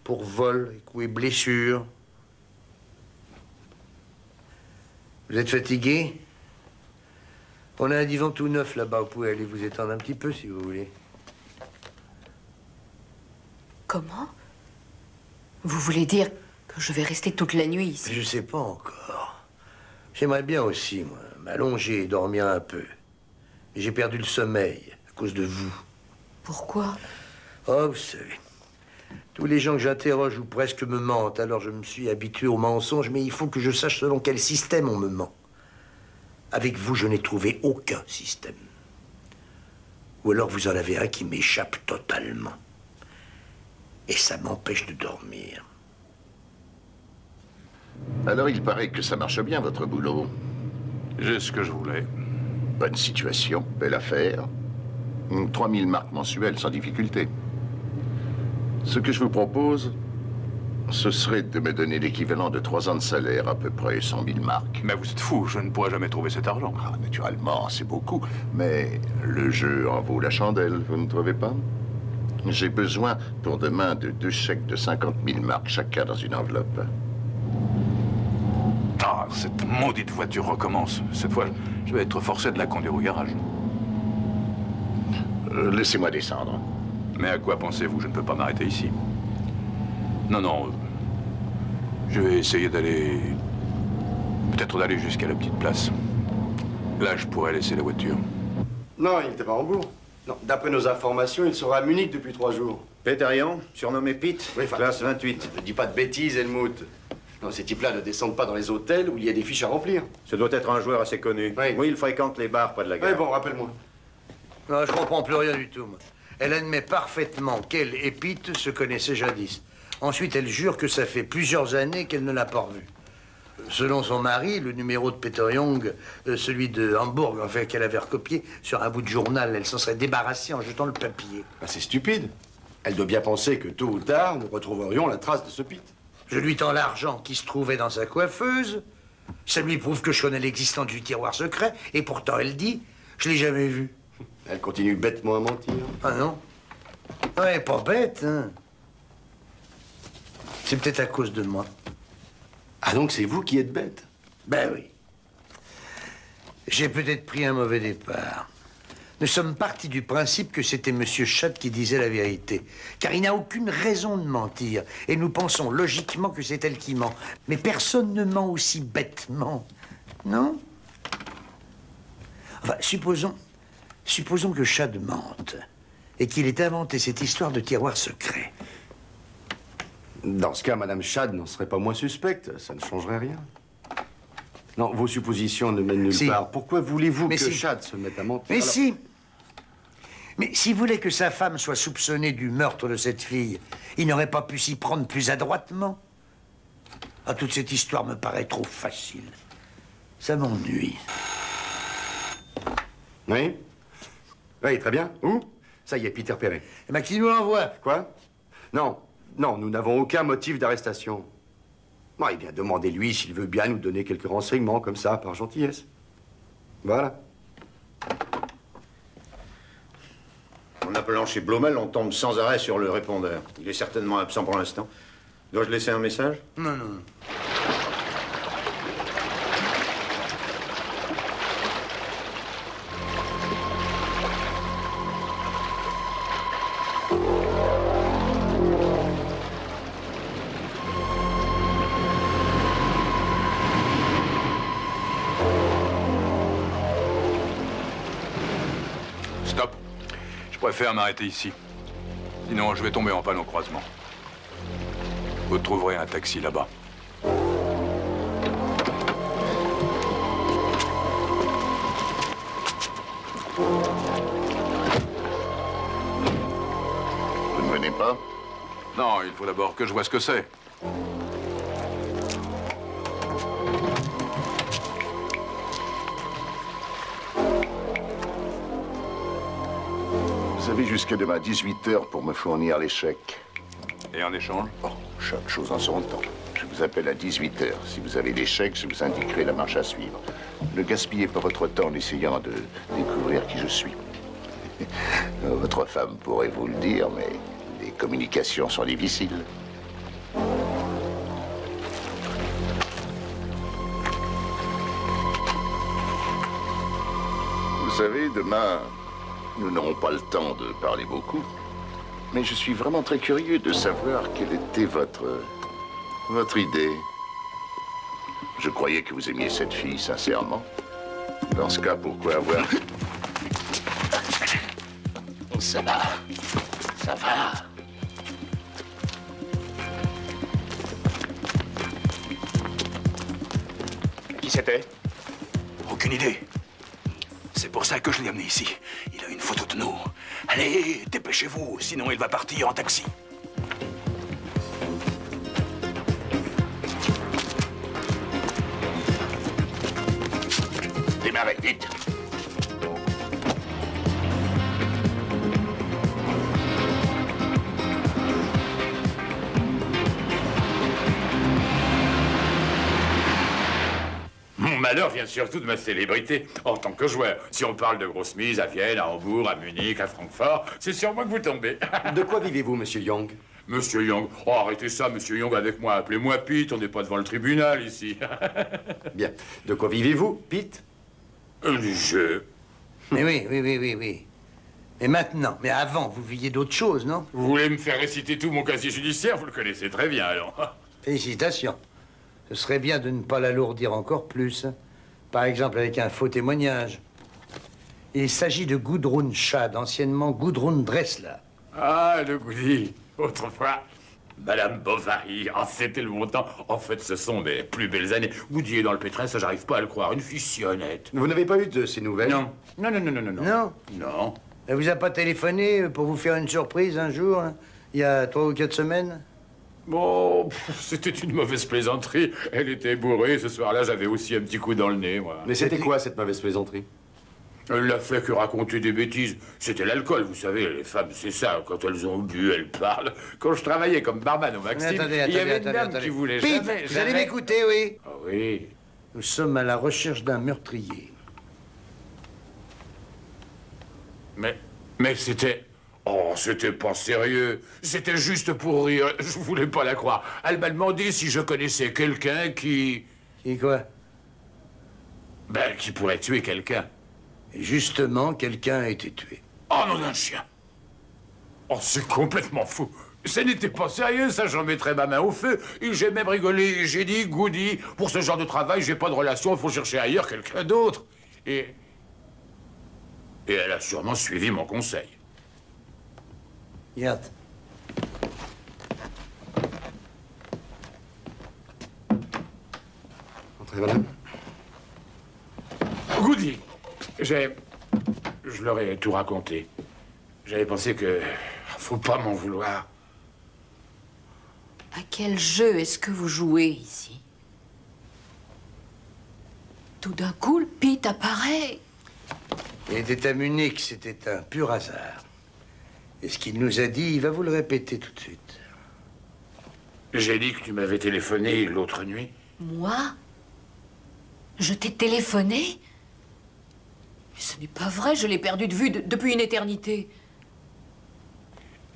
pour vol, et coups et blessures. Vous êtes fatigué? On a un divan tout neuf là-bas, vous pouvez aller vous étendre un petit peu si vous voulez. Comment? Vous voulez dire que je vais rester toute la nuit ici? Je sais pas encore. J'aimerais bien aussi, moi, m'allonger et dormir un peu. Mais j'ai perdu le sommeil à cause de vous. Pourquoi? Oh, vous savez, tous les gens que j'interroge ou presque me mentent, alors je me suis habitué au mensonge, mais il faut que je sache selon quel système on me ment. Avec vous, je n'ai trouvé aucun système. Ou alors vous en avez un qui m'échappe totalement. Et ça m'empêche de dormir. Alors il paraît que ça marche bien, votre boulot. J'ai ce que je voulais. Bonne situation, belle affaire. 3000 marks mensuelles sans difficulté. Ce que je vous propose, ce serait de me donner l'équivalent de 3 ans de salaire, à peu près 100 000 marks. Mais vous êtes fou, je ne pourrai jamais trouver cet argent. Ah, naturellement, c'est beaucoup, mais le jeu en vaut la chandelle, vous ne trouvez pas? J'ai besoin pour demain de 2 chèques de 50 000 marks chacun dans une enveloppe. Ah, cette maudite voiture recommence. Cette fois, je vais être forcé de la conduire au garage. Laissez-moi descendre. Mais à quoi pensez-vous? Je ne peux pas m'arrêter ici. Non, non. Je vais essayer d'aller... Peut-être d'aller jusqu'à la petite place. Là, je pourrais laisser la voiture. Non, il n'était pas en Hambourg. Non, d'après nos informations, il sera à Munich depuis 3 jours. Péterian, surnommé Pitt, Oui, classe 28. Ne dis pas de bêtises, Helmut. Non, ces types-là ne descendent pas dans les hôtels où il y a des fiches à remplir. Ce doit être un joueur assez connu. Oui. Il fréquente les bars près de la gare. Oui, bon, rappelle-moi. Non, je comprends plus rien du tout, moi. Elle admet parfaitement qu'elle et Pitt se connaissaient jadis. Ensuite, elle jure que ça fait plusieurs années qu'elle ne l'a pas revu. Selon son mari, le numéro de Peter Young, celui de Hambourg, enfin, qu'elle avait recopié sur un bout de journal, elle s'en serait débarrassée en jetant le papier. Ben, c'est stupide. Elle doit bien penser que tôt ou tard, nous retrouverions la trace de ce Pitt. Je lui tends l'argent qui se trouvait dans sa coiffeuse. Ça lui prouve que je connais l'existence du tiroir secret. Et pourtant, elle dit, je l'ai jamais vu. Elle continue bêtement à mentir. Ah non? Ouais, pas bête, hein. C'est peut-être à cause de moi. Ah, donc c'est vous qui êtes bête? Ben oui. J'ai peut-être pris un mauvais départ. Nous sommes partis du principe que c'était Monsieur Chad qui disait la vérité. Car il n'a aucune raison de mentir. Et nous pensons logiquement que c'est elle qui ment. Mais personne ne ment aussi bêtement. Non? Enfin, supposons que Chad mente. Et qu'il ait inventé cette histoire de tiroir secret. Dans ce cas, Madame Chad n'en serait pas moins suspecte. Ça ne changerait rien. Non, vos suppositions ne mènent nulle part. Pourquoi voulez-vous que Chad se mette à mentir? Mais si. Mais s'il voulait que sa femme soit soupçonnée du meurtre de cette fille, il n'aurait pas pu s'y prendre plus adroitement. Ah, toute cette histoire me paraît trop facile. Ça m'ennuie. Oui? Oui, très bien. Où? Ça y est, Peter Perret. Eh bien, qui nous l'envoie? Quoi? Non, non, nous n'avons aucun motif d'arrestation. Bon, eh bien, demandez-lui s'il veut bien nous donner quelques renseignements, comme ça, par gentillesse. Voilà. En appelant chez Blomel, on tombe sans arrêt sur le répondeur. Il est certainement absent pour l'instant. Dois-je laisser un message? Non, non. Stop. Je préfère m'arrêter ici. Sinon, je vais tomber en panne au croisement. Vous trouverez un taxi là-bas. Vous ne venez pas? Non, il faut d'abord que je vois ce que c'est. Vous avez jusqu'à demain 18h pour me fournir les chèques. Et en échange? Oh, chaque chose en son temps. Je vous appelle à 18h. Si vous avez les chèques, je vous indiquerai la marche à suivre. Ne gaspillez pas votre temps en essayant de découvrir qui je suis. Votre femme pourrait vous le dire, mais les communications sont difficiles. Vous savez, demain, nous n'aurons pas le temps de parler beaucoup. Mais je suis vraiment très curieux de savoir quelle était votre idée. Je croyais que vous aimiez cette fille, sincèrement. Dans ce cas, pourquoi avoir... Ça va. Ça va. Qui c'était? Aucune idée. C'est pour ça que je l'ai amené ici. Il a une photo de nous. Allez, dépêchez-vous, sinon il va partir en taxi. Démarrez, vite. Mon malheur vient surtout de ma célébrité en tant que joueur. Si on parle de grosses mises à Vienne, à Hambourg, à Munich, à Francfort, c'est sur moi que vous tombez. De quoi vivez-vous, Monsieur Young? Monsieur Young. Oh, arrêtez ça, Monsieur Young, avec moi. Appelez-moi Pete, on n'est pas devant le tribunal, ici. Bien. De quoi vivez-vous, Pete? Du jeu. Mais oui. Mais maintenant, mais avant, vous viviez d'autres choses, non? Vous voulez me faire réciter tout mon casier judiciaire? Vous le connaissez très bien, alors. Félicitations. Ce serait bien de ne pas l'alourdir encore plus. Par exemple, avec un faux témoignage. Il s'agit de Gudrun Chad, anciennement Gudrun Dressler. Ah, le goudi. Autrefois, Madame Bovary. Ah, c'était le bon temps. En fait, ce sont mes plus belles années. Goody est dans le pétrin, ça, j'arrive pas à le croire. Une fille si honnête. Vous n'avez pas eu de ces nouvelles? Non. Non. Non? Non. Elle vous a pas téléphoné pour vous faire une surprise un jour, hein, il y a 3 ou 4 semaines? Bon, c'était une mauvaise plaisanterie. Elle était bourrée. Ce soir-là, j'avais aussi un petit coup dans le nez, moi. Mais c'était quoi, cette mauvaise plaisanterie? Elle l'a fait que raconter des bêtises. C'était l'alcool, vous savez, les femmes, c'est ça. Quand elles ont bu, elles parlent. Quand je travaillais comme barman au Maxime, il y avait une dame qui voulait Pete, jamais... vous allez m'écouter, oui? Ah oui. Nous sommes à la recherche d'un meurtrier. Mais c'était... Oh, c'était pas sérieux. C'était juste pour rire. Je voulais pas la croire. Elle m'a demandé si je connaissais quelqu'un qui... Qui quoi? Ben, qui pourrait tuer quelqu'un. Et justement, quelqu'un a été tué. Oh, nom d'un chien! Oh, c'est complètement fou! Ça n'était pas sérieux, ça, j'en mettrais ma main au feu. Et j'ai même rigolé, j'ai dit, Goody, pour ce genre de travail, j'ai pas de relation, il faut chercher ailleurs quelqu'un d'autre. Et elle a sûrement suivi mon conseil. Regarde. Entrez, madame. Goody, je leur ai tout raconté. J'avais pensé que... Faut pas m'en vouloir. À quel jeu est-ce que vous jouez ici? Tout d'un coup, le Pete apparaît. Il était à Munich, c'était un pur hasard. Et ce qu'il nous a dit, il va vous le répéter tout de suite. J'ai dit que tu m'avais téléphoné l'autre nuit. Moi? Je t'ai téléphoné? Mais ce n'est pas vrai, je l'ai perdu de vue depuis une éternité.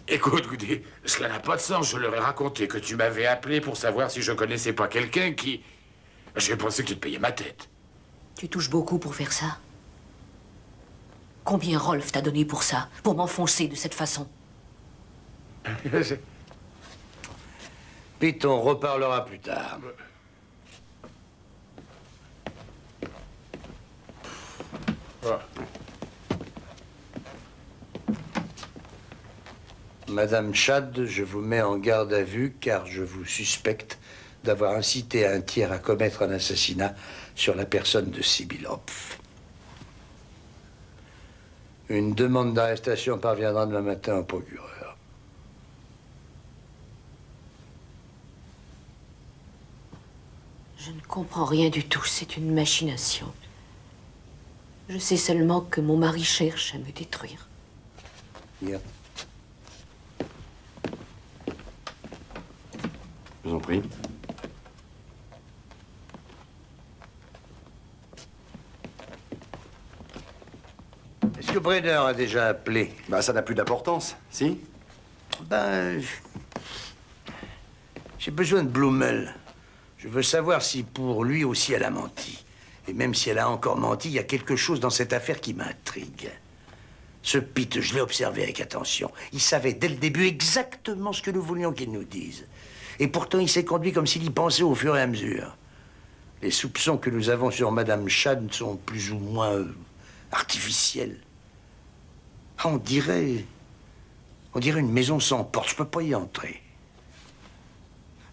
Écoute, Goody, cela n'a pas de sens. Je leur ai raconté que tu m'avais appelé pour savoir si je connaissais pas quelqu'un qui... J'ai pensé que tu te payais ma tête. Tu touches beaucoup pour faire ça. Combien Rolf t'a donné pour ça? Pour m'enfoncer de cette façon? Pete, on reparlera plus tard. Madame Chad, je vous mets en garde à vue car je vous suspecte d'avoir incité un tiers à commettre un assassinat sur la personne de Sybil Hopf. Une demande d'arrestation parviendra demain matin au procureur. Je ne comprends rien du tout, c'est une machination. Je sais seulement que mon mari cherche à me détruire. Regarde. Je vous en prie. Est-ce que Brenner a déjà appelé? Bah, ça n'a plus d'importance, si? Ben... J'ai besoin de Blumel. Je veux savoir si pour lui aussi elle a menti. Et même si elle a encore menti, il y a quelque chose dans cette affaire qui m'intrigue. Ce Pete, je l'ai observé avec attention. Il savait dès le début exactement ce que nous voulions qu'il nous dise. Et pourtant, il s'est conduit comme s'il y pensait au fur et à mesure. Les soupçons que nous avons sur Madame Chad sont plus ou moins artificiels. Ah, on dirait une maison sans porte. Je peux pas y entrer.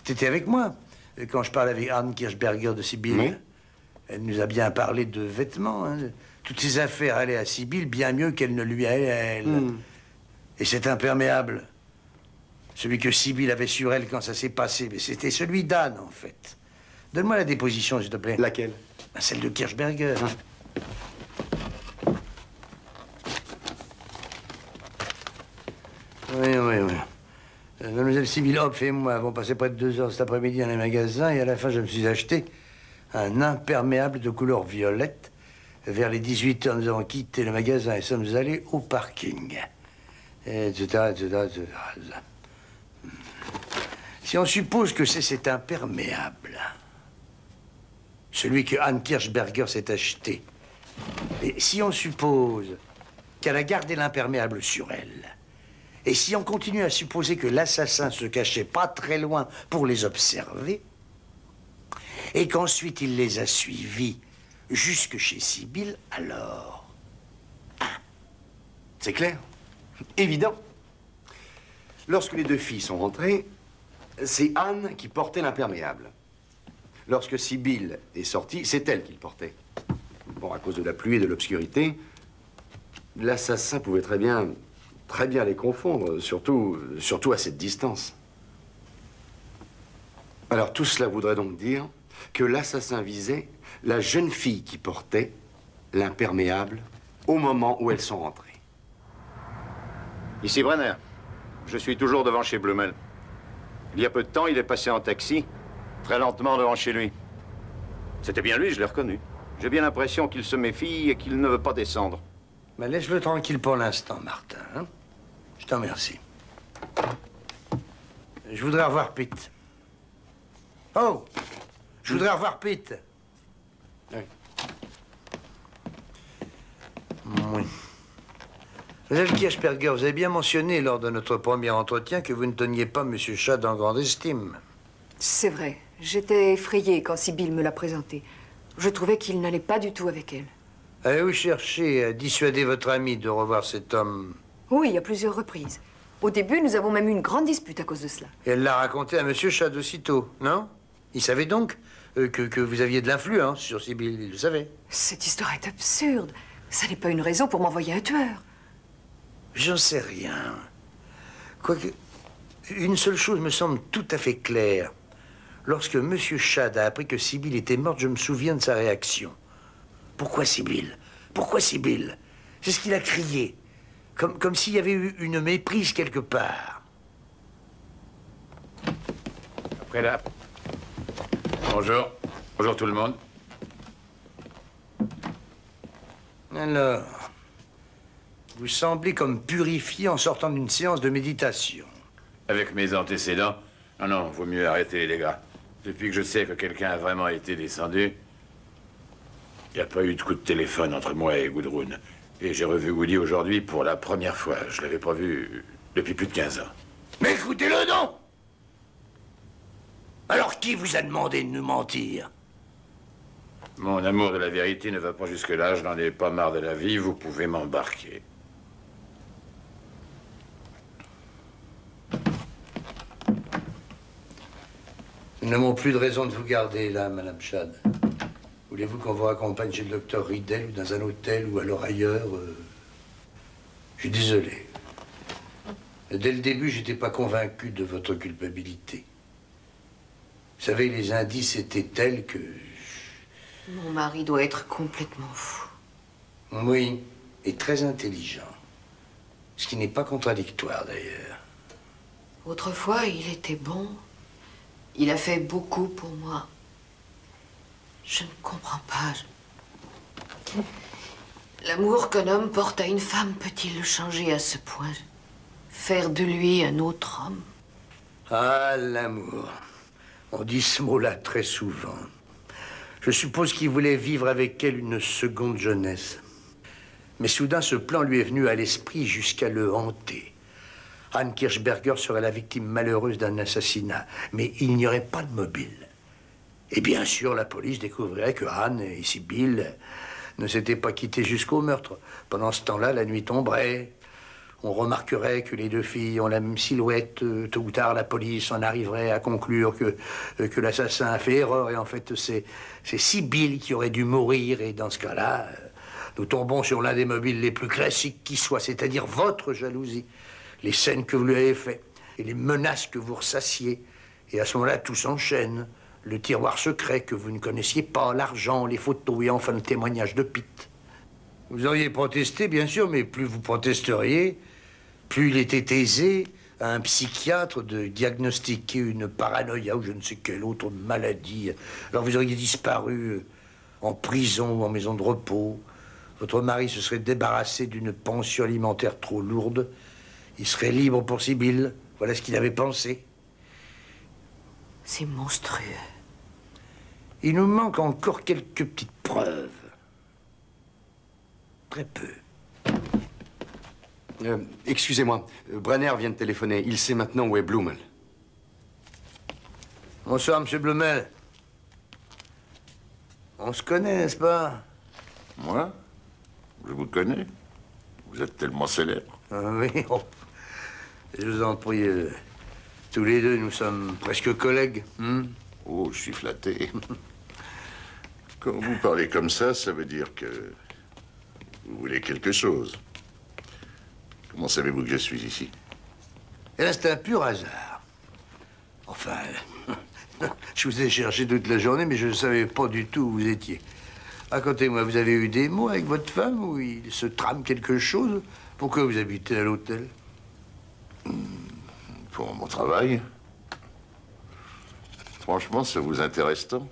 T'étais avec moi quand je parlais avec Anne Kirchberger de Sybil. Oui. Elle nous a bien parlé de vêtements. Hein. Toutes ces affaires allaient à Sybil bien mieux qu'elles ne lui allaient à elle. Et cet imperméable, celui que Sybil avait sur elle quand ça s'est passé, mais c'était celui d'Anne, en fait. Donne-moi la déposition, s'il te plaît. Laquelle? Celle de Kirchberger. Oui. Mademoiselle Sybil Hopf et moi avons passé près de 2 heures cet après-midi dans les magasins et à la fin, je me suis acheté un imperméable de couleur violette. Vers les 18 heures, nous avons quitté le magasin et sommes allés au parking. Etc. Si on suppose que c'est cet imperméable, celui que Anne Kirchberger s'est acheté, et si on suppose qu'elle a gardé l'imperméable sur elle, et si on continue à supposer que l'assassin se cachait pas très loin pour les observer, et qu'ensuite il les a suivis jusque chez Sybil, alors... C'est clair. Évident. Lorsque les 2 filles sont rentrées, c'est Anne qui portait l'imperméable. Lorsque Sybil est sortie, c'est elle qui le portait. Bon, à cause de la pluie et de l'obscurité, l'assassin pouvait très bien les confondre, surtout à cette distance. Alors tout cela voudrait donc dire que l'assassin visait la jeune fille qui portait l'imperméable au moment où elles sont rentrées. Ici Brenner. Je suis toujours devant chez Blumel. Il y a peu de temps, il est passé en taxi, très lentement devant chez lui. C'était bien lui, je l'ai reconnu. J'ai bien l'impression qu'il se méfie et qu'il ne veut pas descendre. Mais laisse-le tranquille pour l'instant, Martin. Hein? Je t'en remercie. Je voudrais revoir Pete. Oh! Je voudrais revoir Pete. Oui. Oui. Mademoiselle Kirchberger, vous avez bien mentionné lors de notre premier entretien que vous ne teniez pas M. Schad en grande estime. C'est vrai. J'étais effrayée quand Sibylle me l'a présenté. Je trouvais qu'il n'allait pas du tout avec elle. Avez-vous cherché à dissuader votre ami de revoir cet homme? Oui, à plusieurs reprises. Au début, nous avons même eu une grande dispute à cause de cela. Et elle l'a raconté à M. Schad aussitôt, non? Il savait donc que vous aviez de l'influence sur Sibylle, il le savait. Cette histoire est absurde. Ça n'est pas une raison pour m'envoyer un tueur. J'en sais rien. Quoique, une seule chose me semble tout à fait claire. Lorsque M. Schad a appris que Sibylle était morte, je me souviens de sa réaction. Pourquoi Sibylle? Pourquoi Sibylle? C'est ce qu'il a crié. Comme s'il y avait eu une méprise quelque part. Après là. Bonjour. Bonjour tout le monde. Alors, vous semblez comme purifié en sortant d'une séance de méditation. Avec mes antécédents, non, vaut mieux arrêter les dégâts. Depuis que je sais que quelqu'un a vraiment été descendu, il n'y a pas eu de coup de téléphone entre moi et Gudrun. Et j'ai revu Woody aujourd'hui pour la première fois. Je l'avais pas vu depuis plus de 15 ans. Mais écoutez-le donc! Alors qui vous a demandé de nous mentir? Mon amour de la vérité ne va pas jusque-là. Je n'en ai pas marre de la vie. Vous pouvez m'embarquer. Nous n'avons plus de raison de vous garder là, Madame Schad. Voulez-vous qu'on vous raccompagne chez le docteur Riedel ou dans un hôtel ou alors ailleurs? Je suis désolé. Dès le début, j'étais pas convaincu de votre culpabilité. Vous savez, les indices étaient tels que... Mon mari doit être complètement fou. Oui, et très intelligent. Ce qui n'est pas contradictoire, d'ailleurs. Autrefois, il était bon. Il a fait beaucoup pour moi. Je ne comprends pas. L'amour qu'un homme porte à une femme peut-il le changer à ce point? Faire de lui un autre homme? Ah, l'amour. On dit ce mot-là très souvent. Je suppose qu'il voulait vivre avec elle une seconde jeunesse. Mais soudain, ce plan lui est venu à l'esprit jusqu'à le hanter. Anne Kirchberger serait la victime malheureuse d'un assassinat, mais il n'y aurait pas de mobile. Et bien sûr, la police découvrirait que Anne et Sibylle ne s'étaient pas quittées jusqu'au meurtre. Pendant ce temps-là, la nuit tomberait. On remarquerait que les deux filles ont la même silhouette. Tôt ou tard, la police en arriverait à conclure que l'assassin a fait erreur. Et en fait, c'est Sibylle qui aurait dû mourir. Et dans ce cas-là, nous tombons sur l'un des mobiles les plus classiques qui soient, c'est-à-dire votre jalousie. Les scènes que vous lui avez faites et les menaces que vous ressassiez. Et à ce moment-là, tout s'enchaîne. Le tiroir secret que vous ne connaissiez pas, l'argent, les photos et enfin le témoignage de Pete. Vous auriez protesté, bien sûr, mais plus vous protesteriez, plus il était aisé à un psychiatre de diagnostiquer une paranoïa ou je ne sais quelle autre maladie. Alors vous auriez disparu en prison ou en maison de repos. Votre mari se serait débarrassé d'une pension alimentaire trop lourde. Il serait libre pour Sibylle. Voilà ce qu'il avait pensé. C'est monstrueux. Il nous manque encore quelques petites preuves. Très peu. Excusez-moi, Brenner vient de téléphoner. Il sait maintenant où est Blumel. Bonsoir, Monsieur Blumel. On se connaît, n'est-ce pas? Moi? Je vous connais. Vous êtes tellement célèbre. Ah oui, oh. Je vous en prie. Tous les deux, nous sommes presque collègues. Oh, je suis flatté. Quand vous parlez comme ça veut dire que vous voulez quelque chose. Comment savez-vous que je suis ici? Et là, c'est un pur hasard. Enfin, je vous ai cherché toute la journée, mais je ne savais pas du tout où vous étiez. Racontez-moi, vous avez eu des mots avec votre femme ou il se trame quelque chose? Pourquoi vous habitez à l'hôtel? Pour mon travail. Franchement, ça vous intéresse tant?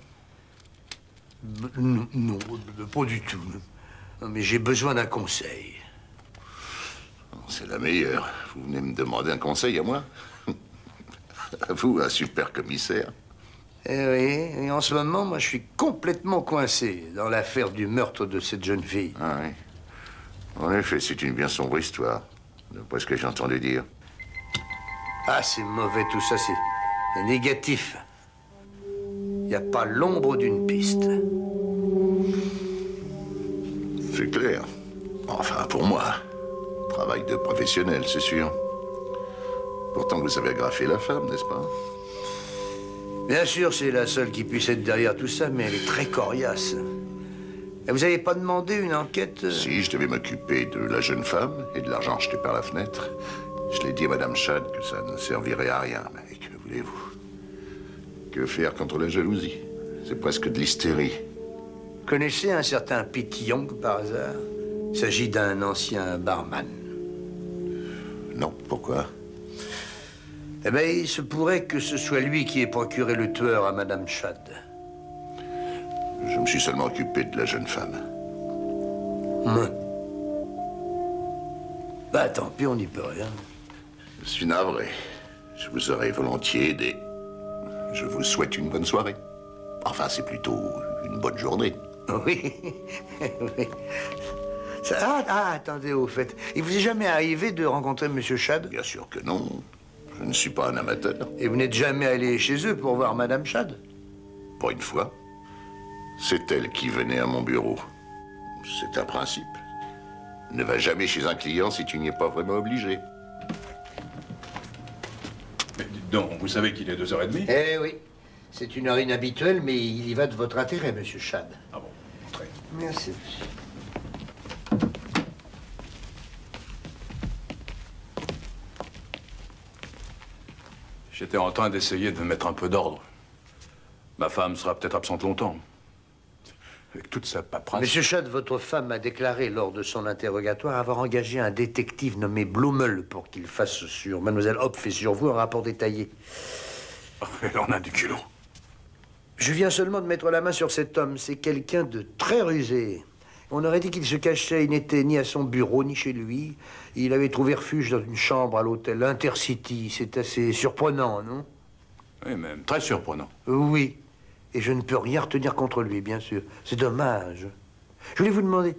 Non, pas du tout. Non, mais j'ai besoin d'un conseil. C'est la meilleure. Vous venez me demander un conseil à moi? À vous, un super commissaire. Eh oui, et en ce moment, moi, je suis complètement coincé dans l'affaire du meurtre de cette jeune fille. Ah oui. En effet, c'est une bien sombre histoire, d'après ce que j'ai entendu dire. Ah, c'est mauvais tout ça, c'est négatif. Il n'y a pas l'ombre d'une piste. C'est clair. Enfin, pour moi. Travail de professionnel, c'est sûr. Pourtant, vous avez agrafé la femme, n'est-ce pas? Bien sûr, c'est la seule qui puisse être derrière tout ça, mais elle est très coriace. Et vous n'avez pas demandé une enquête? Si, je devais m'occuper de la jeune femme et de l'argent jeté par la fenêtre. Je l'ai dit à Madame Chad que ça ne servirait à rien, mais que voulez-vous? Que faire contre la jalousie? C'est presque de l'hystérie. Connaissez un certain Pete Young, par hasard? Il s'agit d'un ancien barman. Non, pourquoi? Eh bien, il se pourrait que ce soit lui qui ait procuré le tueur à Madame Chad. Je me suis seulement occupé de la jeune femme. Bah, tant pis, on n'y peut rien. Je suis navré. Je vous aurais volontiers aidé. Je vous souhaite une bonne soirée. Enfin, c'est plutôt une bonne journée. Oui. Oui. Attendez, au fait. Il vous est jamais arrivé de rencontrer Monsieur Chad? Bien sûr que non. Je ne suis pas un amateur. Et vous n'êtes jamais allé chez eux pour voir Madame Chad? Pas une fois. C'est elle qui venait à mon bureau. C'est un principe. Ne va jamais chez un client si tu n'y es pas vraiment obligé. Mais dites donc, vous savez qu'il est 2h30? Eh oui. C'est une heure inhabituelle, mais il y va de votre intérêt, Monsieur Chad. Ah bon, entrez. Merci, monsieur. J'étais en train d'essayer de mettre un peu d'ordre. Ma femme sera peut-être absente longtemps. Avec toute sa paperasse. Monsieur Chad, votre femme a déclaré lors de son interrogatoire avoir engagé un détective nommé Blumel pour qu'il fasse sur Mademoiselle Hopf et sur vous un rapport détaillé. Elle en a du culot. Je viens seulement de mettre la main sur cet homme. C'est quelqu'un de très rusé. On aurait dit qu'il se cachait. Il n'était ni à son bureau, ni chez lui. Il avait trouvé refuge dans une chambre à l'hôtel Intercity. C'est assez surprenant, non? Oui, même très surprenant. Oui. Et je ne peux rien retenir contre lui, bien sûr. C'est dommage. Je voulais vous demander,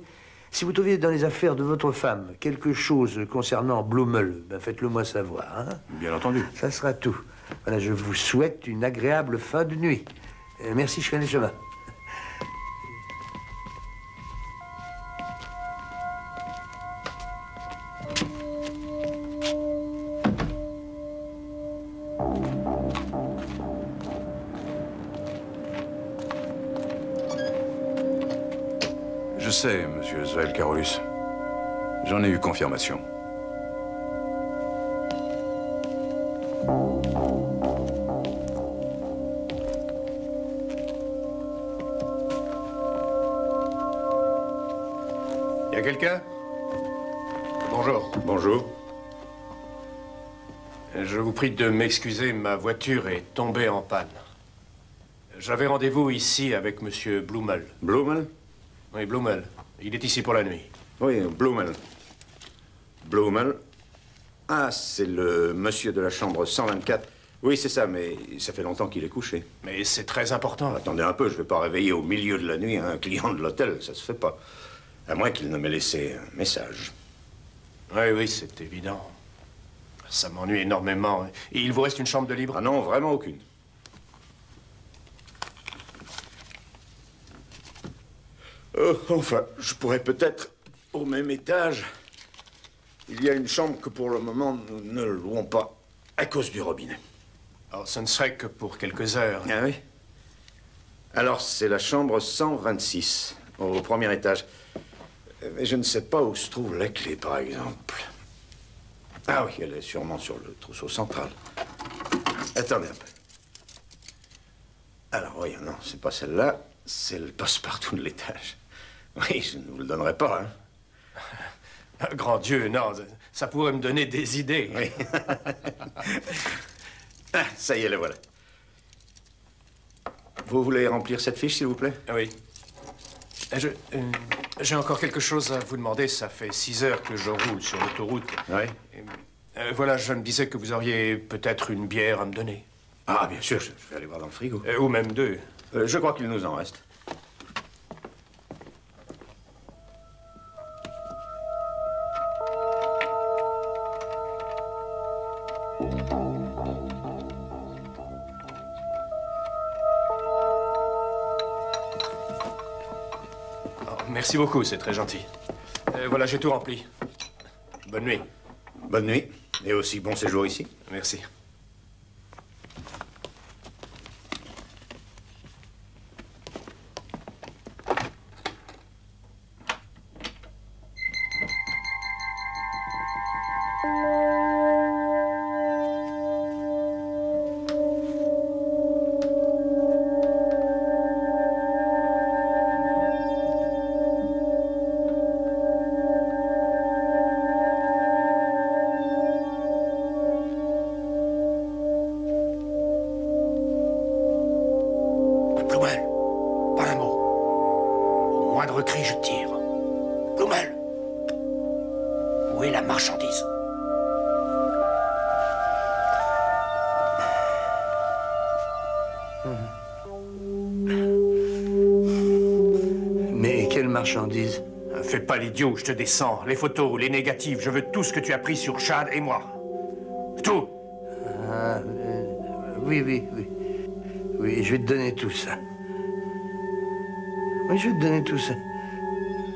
si vous trouviez dans les affaires de votre femme quelque chose concernant Blumel, ben faites-le moi savoir, hein? Bien entendu. Ça sera tout. Voilà, je vous souhaite une agréable fin de nuit. Merci, je connais le chemin. Je sais, monsieur Svel Carolus. J'en ai eu confirmation. Y a quelqu'un? Bonjour. Bonjour. Je vous prie de m'excuser, ma voiture est tombée en panne. J'avais rendez-vous ici avec monsieur Blumel. Blumel? Oui, Blumel. Il est ici pour la nuit. Oui, Blumel. Blumel? Ah, c'est le monsieur de la chambre 124. Oui, c'est ça, mais ça fait longtemps qu'il est couché. Mais c'est très important. Attendez un peu, je vais pas réveiller au milieu de la nuit un client de l'hôtel, ça se fait pas. À moins qu'il ne m'ait laissé un message. Oui, oui, c'est évident. Ça m'ennuie énormément. Et il vous reste une chambre de libre? Ah non, vraiment aucune. Enfin, je pourrais peut-être au même étage. Il y a une chambre que pour le moment nous ne louons pas à cause du robinet. Alors, ce ne serait que pour quelques heures. Ah oui? Alors, c'est la chambre 126, au premier étage. Mais je ne sais pas où se trouve la clé, par exemple. Ah oui, elle est sûrement sur le trousseau central. Attendez un peu. Alors, oui, non, c'est pas celle-là. C'est le passe-partout de l'étage. Oui, je ne vous le donnerai pas, hein. Grand Dieu, non, ça pourrait me donner des idées. Oui. Ah, ça y est, le voilà. Vous voulez remplir cette fiche, s'il vous plaît? Oui. J'ai encore quelque chose à vous demander. Ça fait 6 heures que je roule sur l'autoroute. Oui. Voilà, je me disais que vous auriez peut-être une bière à me donner. Ah, bien sûr, je vais aller voir dans le frigo. Ou même 2. Je crois qu'il nous en reste. Merci beaucoup, c'est très gentil. Voilà, j'ai tout rempli. Bonne nuit. Bonne nuit. Et aussi bon séjour ici. Merci. Blumel, pas un mot. Au moindre cri, je tire. Blumel, où est la marchandise? Mais quelle marchandise? Fais pas l'idiot, je te descends. Les photos, les négatifs, je veux tout ce que tu as pris sur Chad et moi. Tout. Ah, oui. Oui, je vais te donner tout ça. Oui, je vais te donner tout ça.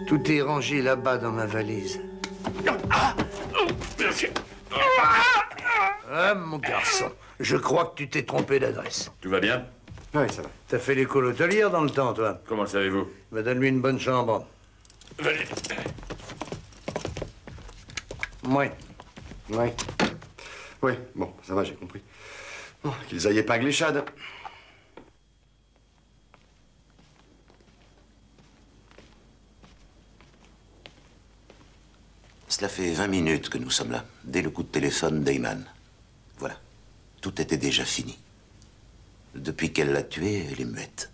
Tout est rangé là-bas dans ma valise. Ah, mon garçon, je crois que tu t'es trompé d'adresse. Tout va bien? Oui, ça va. T'as fait l'école hôtelière dans le temps, toi? Comment le savez-vous? Bah, donne-lui une bonne chambre. Venez. Oui. Oui, bon, ça va, j'ai compris. Bon, qu'ils aillent épingler Chad. Cela fait 20 minutes que nous sommes là, dès le coup de téléphone d'Eyman. Voilà. Tout était déjà fini. Depuis qu'elle l'a tuée, elle est muette.